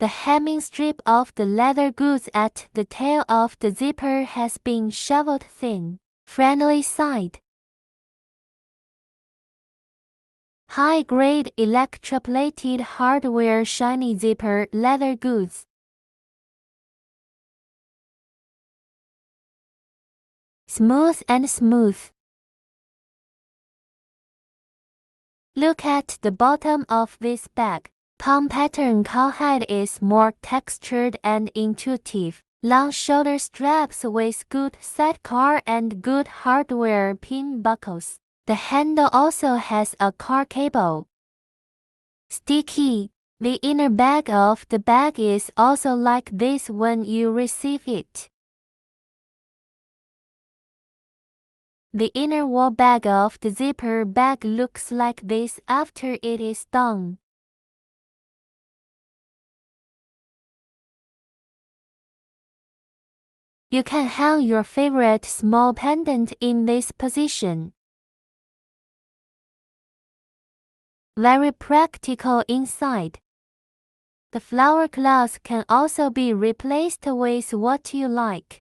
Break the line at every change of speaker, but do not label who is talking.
The hemming strip of the leather goods at the tail of the zipper has been shoveled thin. Friendly side. High-grade electroplated hardware shiny zipper leather goods. Smooth and smooth. Look at the bottom of this bag. Palm pattern cowhide is more textured and intuitive. Long shoulder straps with good sidecar and good hardware pin buckles. The handle also has a car cable. Sticky. The inner bag of the bag is also like this when you receive it. The inner wall bag of the zipper bag looks like this after it is done. You can hang your favorite small pendant in this position. Very practical inside. The flower cloth can also be replaced with what you like.